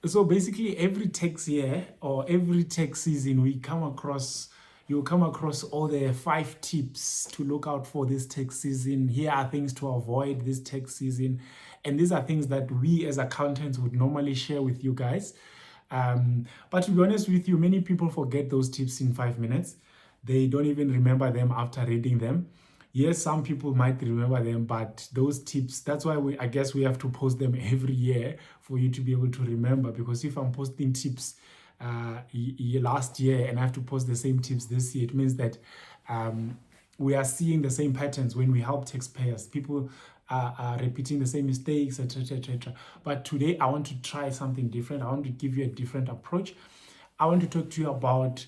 So basically, every tax year or every tax season, you'll come across all the 5 tips to look out for this tax season. Here are things to avoid this tax season. And these are things that we as accountants would normally share with you guys. But to be honest with you, many people forget those tips in 5 minutes. They don't even remember them after reading them. Yes, some people might remember them, but those tips, that's why I guess we have to post them every year for you to be able to remember. Because if I'm posting tips last year and I have to post the same tips this year, it means that we are seeing the same patterns when we help taxpayers. People are repeating the same mistakes, etc., etc. But today I want to try something different. I want to give you a different approach. I want to talk to you about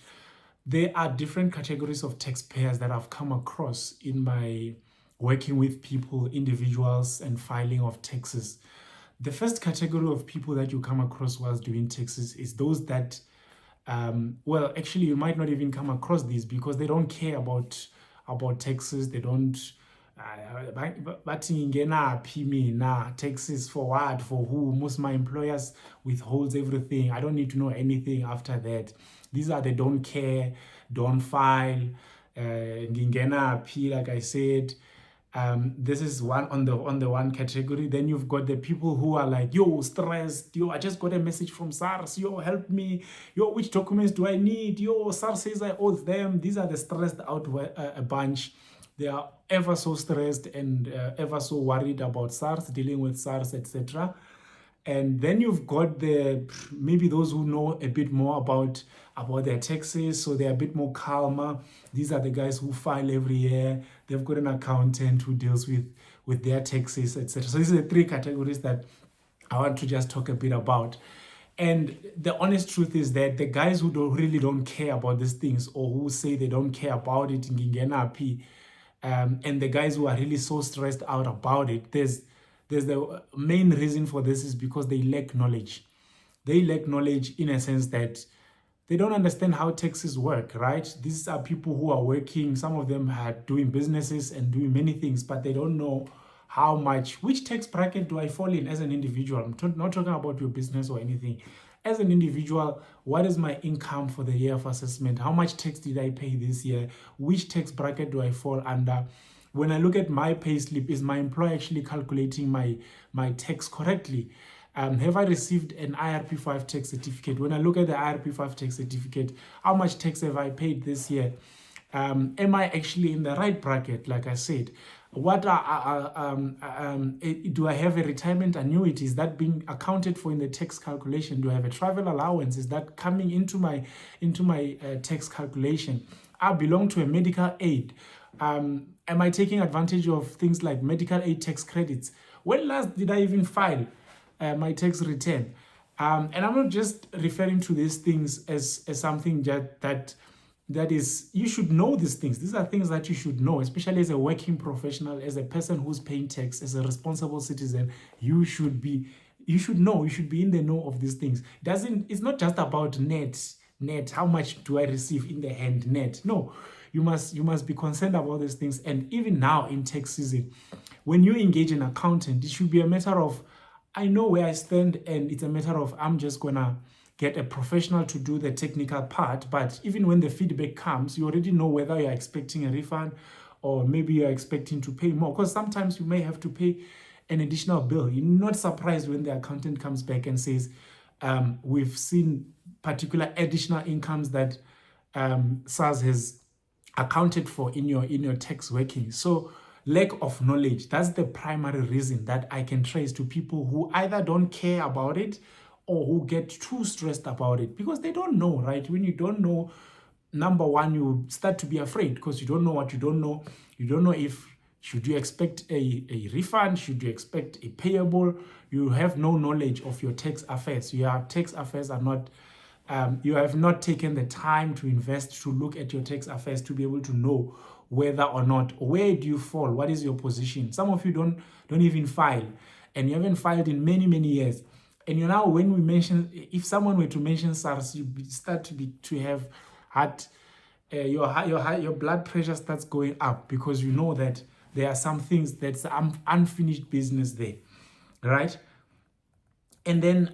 there are different categories of taxpayers that I've come across in my working with people, individuals, and filing of taxes. The first category of people that you come across whilst doing taxes is those that, well, actually, you might not even come across these because they don't care about taxes. They don't. But taxes for what, for who? Most of my employers withholds everything. I don't need to know anything after that. These are the don't care, don't file, ngingena p, like I said. This is one on the one category. Then you've got the people who are like, yo, stressed, yo, I just got a message from SARS, yo, help me, yo, which documents do I need, yo, SARS says I owe them. These are the stressed out a bunch. They are ever so stressed and ever so worried about SARS, dealing with SARS, etc. And then you've got maybe those who know a bit more about their taxes, so they're a bit more calmer. These are the guys who file every year. They've got an accountant who deals with their taxes, etc. So these are the 3 categories that I want to just talk a bit about. And the honest truth is that the guys who really don't care about these things, or who say they don't care about it, and the guys who are really so stressed out about it, there's the main reason for this is because they lack knowledge. They lack knowledge in a sense that they don't understand how taxes work, right? These are people who are working, some of them are doing businesses and doing many things, but they don't know which tax bracket do I fall in as an individual. I'm not talking about your business or anything. As an individual, what is my income for the year of assessment? How much tax did I pay this year? Which tax bracket do I fall under? When I look at my pay slip, is my employer actually calculating my tax correctly? Have I received an IRP5 tax certificate? When I look at the IRP5 tax certificate, how much tax have I paid this year? Am I actually in the right bracket? Like I said, do I have a retirement annuity? Is that being accounted for in the tax calculation? Do I have a travel allowance? Is that coming into my tax calculation? I belong to a medical aid. Am I taking advantage of things like medical aid tax credits? When last did I even file my tax return? And I'm not just referring to these things as something that is, you should know these things. These are things that you should know, especially as a working professional, as a person who's paying tax, as a responsible citizen. You should know, you should be in the know of these things. It's not just about net, how much do I receive in the hand net? No, you must be concerned about these things. And even now in tax season, when you engage an accountant, it should be a matter of, I know where I stand, and it's a matter of, I'm just gonna get a professional to do the technical part. But even when the feedback comes, you already know whether you're expecting a refund or maybe you're expecting to pay more, because sometimes you may have to pay an additional bill. You're not surprised when the accountant comes back and says, we've seen particular additional incomes that SARS has accounted for in your tax working. So lack of knowledge, that's the primary reason that I can trace to people who either don't care about it or who get too stressed about it because they don't know, right? When you don't know, number one, you start to be afraid because you don't know what you don't know. You don't know if should you expect a refund, should you expect a payable. You have no knowledge of your tax affairs. Your tax affairs are not, you have not taken the time to invest to look at your tax affairs to be able to know whether or not, where do you fall, what is your position. Some of you don't even file, and you haven't filed in many years. And you know, when we mention, if someone were to mention SARS, you start to have heart, your blood pressure starts going up because you know that there are some things that's unfinished business there, right? And then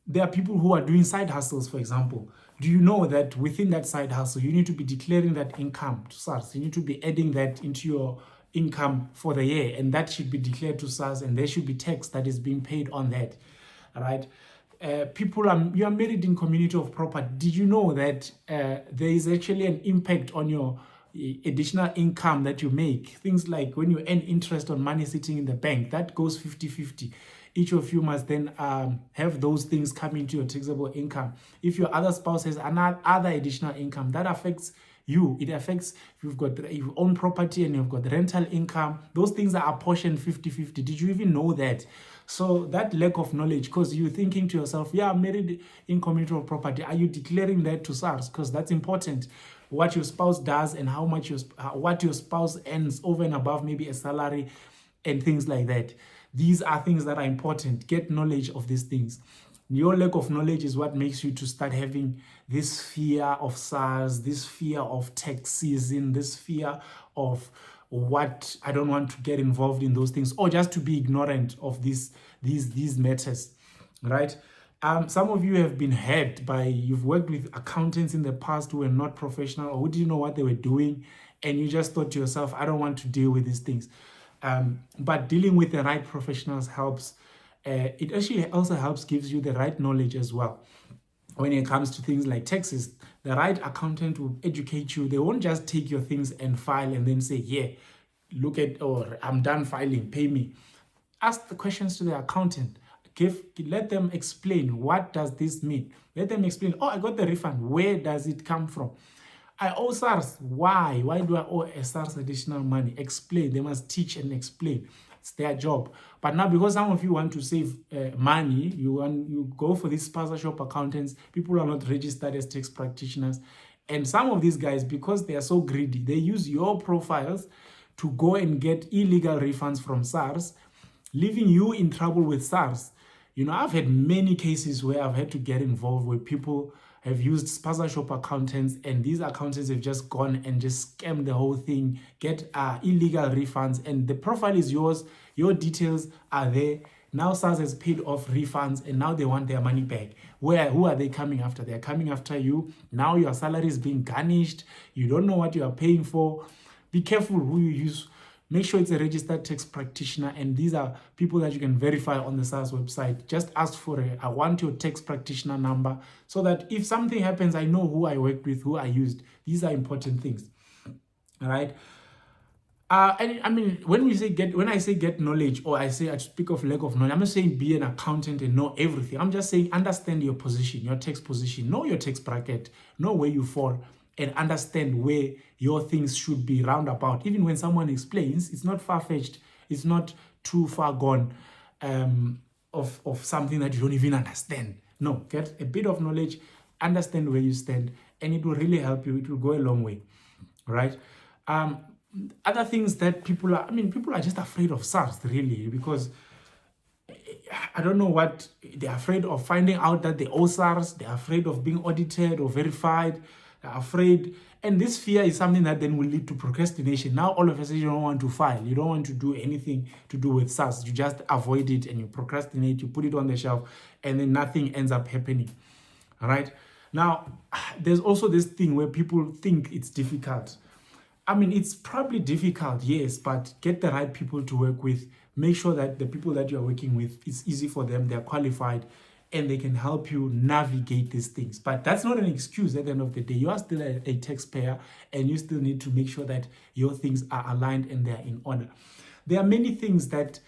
there are people who are doing side hustles, for example. Do you know that within that side hustle, you need to be declaring that income to SARS? You need to be adding that into your income for the year, and that should be declared to SARS, and there should be tax that is being paid on that. All right. You are married in community of property. Did you know that there is actually an impact on your additional income that you make? Things like when you earn interest on money sitting in the bank, that goes 50-50. Each of you must then have those things come into your taxable income. If your other spouse has another additional income, that affects you. It affects if you own property and you've got rental income. Those things are apportioned 50-50. Did you even know that? So that lack of knowledge, because you're thinking to yourself, yeah, I'm married in community of property. Are you declaring that to SARS? Because that's important. What your spouse does and how much what your spouse earns over and above maybe a salary and things like that. These are things that are important. Get knowledge of these things. Your lack of knowledge is what makes you to start having this fear of SARS, this fear of tax season, this fear of what I don't want to get involved in those things, or just to be ignorant of these matters, right? Some of you have been hurt by, you've worked with accountants in the past who were not professional or who didn't know what they were doing, and you just thought to yourself, I don't want to deal with these things. But dealing with the right professionals helps. It actually also helps, gives you the right knowledge as well. When it comes to things like taxes, the right accountant will educate you. They won't just take your things and file and then say, yeah, look at, or I'm done filing, pay me. Ask the questions to the accountant. Let them explain, what does this mean? Let them explain, oh, I got the refund. Where does it come from? I owe SARS. Why? Why do I owe a SARS additional money? Explain. They must teach and explain. It's their job. But now, because some of you want to save money, you go for these spaza shop accountants. People are not registered as tax practitioners. And some of these guys, because they are so greedy, they use your profiles to go and get illegal refunds from SARS, leaving you in trouble with SARS. You know, I've had many cases where I've had to get involved where people have used spaza shop accountants, and these accountants have just gone and just scammed the whole thing, get illegal refunds, and the profile is yours, your details are there. Now SARS has paid off refunds and now they want their money back. Who are they coming after? They're coming after you. Now your salary is being garnished. You don't know what you are paying for. Be careful who you use. Make sure it's a registered tax practitioner, and these are people that you can verify on the SARS website. Just ask for I want your tax practitioner number, so that if something happens, I know who I worked with, who I used. These are important things. All right. And I mean, when I say get knowledge, or I speak of lack of knowledge, I'm not saying be an accountant and know everything. I'm just saying understand your position, your tax position, know your tax bracket, know where you fall, and understand where your things should be roundabout. Even when someone explains, it's not far-fetched, it's not too far gone of something that you don't even understand. No, get a bit of knowledge, understand where you stand, and it will really help you. It will go a long way, right? Other things that people are just afraid of SARS, really, because I don't know what they're afraid of, finding out that they owe SARS. They're afraid of being audited or verified. They're afraid. And this fear is something that then will lead to procrastination. Now, all of a sudden, you don't want to file. You don't want to do anything to do with SARS. You just avoid it and you procrastinate. You put it on the shelf and then nothing ends up happening. All right. Now, there's also this thing where people think it's difficult. I mean, it's probably difficult, yes, but get the right people to work with. Make sure that the people that you're working with, it's easy for them, they're qualified, and they can help you navigate these things. But that's not an excuse at the end of the day. You are still a taxpayer, and you still need to make sure that your things are aligned and they're in order. There are many things that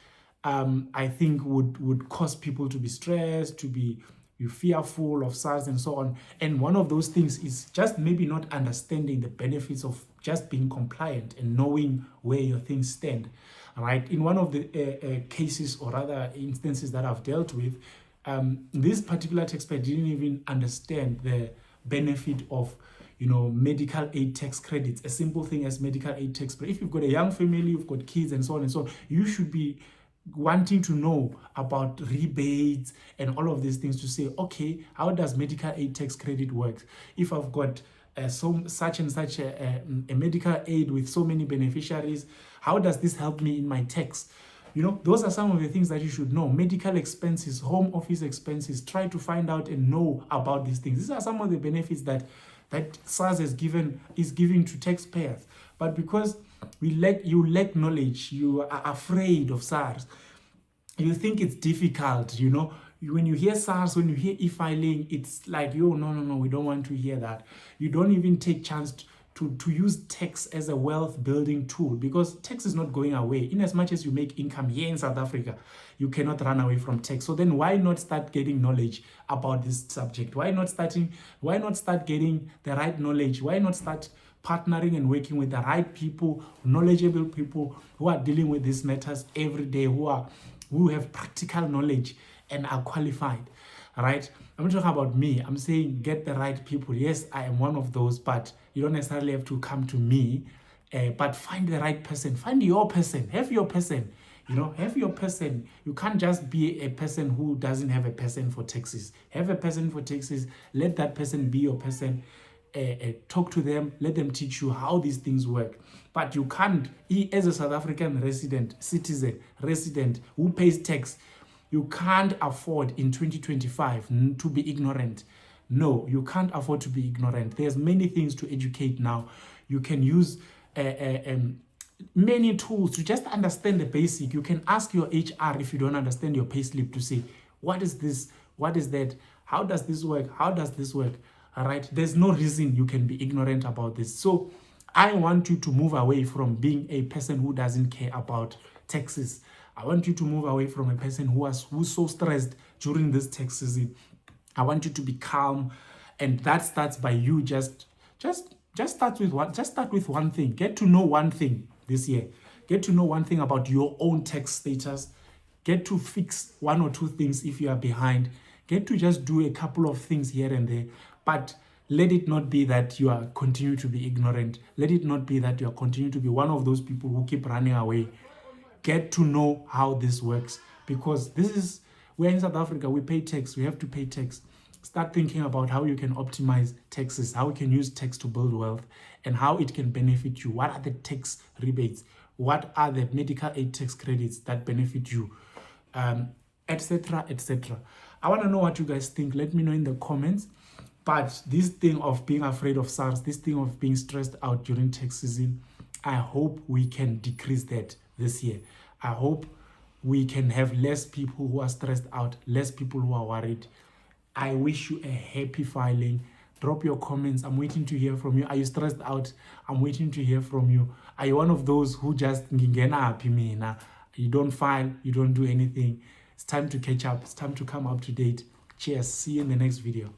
I think would cause people to be stressed, to be fearful of SARS and so on. And one of those things is just maybe not understanding the benefits of just being compliant and knowing where your things stand. All right. In one of the cases or other instances that I've dealt with, this particular taxpayer didn't even understand the benefit of medical aid tax credits. A simple thing as medical aid tax credit. If you've got a young family, you've got kids and so on and so on, you should be wanting to know about rebates and all of these things to say, okay, how does medical aid tax credit work? If I've got such and such a medical aid with so many beneficiaries, how does this help me in my tax? You know, those are some of the things that you should know. Medical expenses, home office expenses. Try to find out and know about these things. These are some of the benefits that SARS is giving to taxpayers. But because you lack knowledge, you are afraid of SARS, you think it's difficult, you know. When you hear SARS, when you hear e-filing, it's like, yo, no, we don't want to hear that. You don't even take chance to use tax as a wealth building tool, because tax is not going away. In as much as you make income here in South Africa, you cannot run away from tax. So then why not start getting knowledge about this subject? Why not start getting the right knowledge? Why not start partnering and working with the right people, knowledgeable people who are dealing with these matters every day, who have practical knowledge and are qualified, right? I'm not talking about me. I'm saying get the right people. Yes, I am one of those, but you don't necessarily have to come to me, but find the right person. Find your person. Have your person. You know, have your person. You can't just be a person who doesn't have a person for taxes. Have a person for taxes. Let that person be your person. Talk to them. Let them teach you how these things work. But you can't, as a South African citizen who pays tax, you can't afford in 2025 to be ignorant. No, you can't afford to be ignorant. There's many things to educate now. You can use many tools to just understand the basic. You can ask your HR if you don't understand your payslip to say, what is this? What is that? How does this work? How does this work? All right. There's no reason you can be ignorant about this. So I want you to move away from being a person who doesn't care about taxes. I want you to move away from a person who's so stressed during this tax season. I want you to be calm, and that starts by you just start with one thing. Get to know one thing this year. Get to know one thing about your own tax status. Get to fix one or two things if you are behind. Get to just do a couple of things here and there, but let it not be that you are continue to be ignorant. Let it not be that you are continue to be one of those people who keep running away. Get to know how this works, because we're in South Africa, we pay tax, we have to pay tax. Start thinking about how you can optimize taxes, how you can use tax to build wealth, and how it can benefit you. What are the tax rebates? What are the medical aid tax credits that benefit you? Etc., etc. I want to know what you guys think. Let me know in the comments. But this thing of being afraid of SARS, this thing of being stressed out during tax season, I hope we can decrease that this year. I hope we can have less people who are stressed out, less people who are worried. I wish you a happy filing. Drop your comments. I'm waiting to hear from you. Are you stressed out? I'm waiting to hear from you. Are you one of those who just ngingena happy mina? You don't file, you don't do anything. It's time to catch up. It's time to come up to date. Cheers. See you in the next video.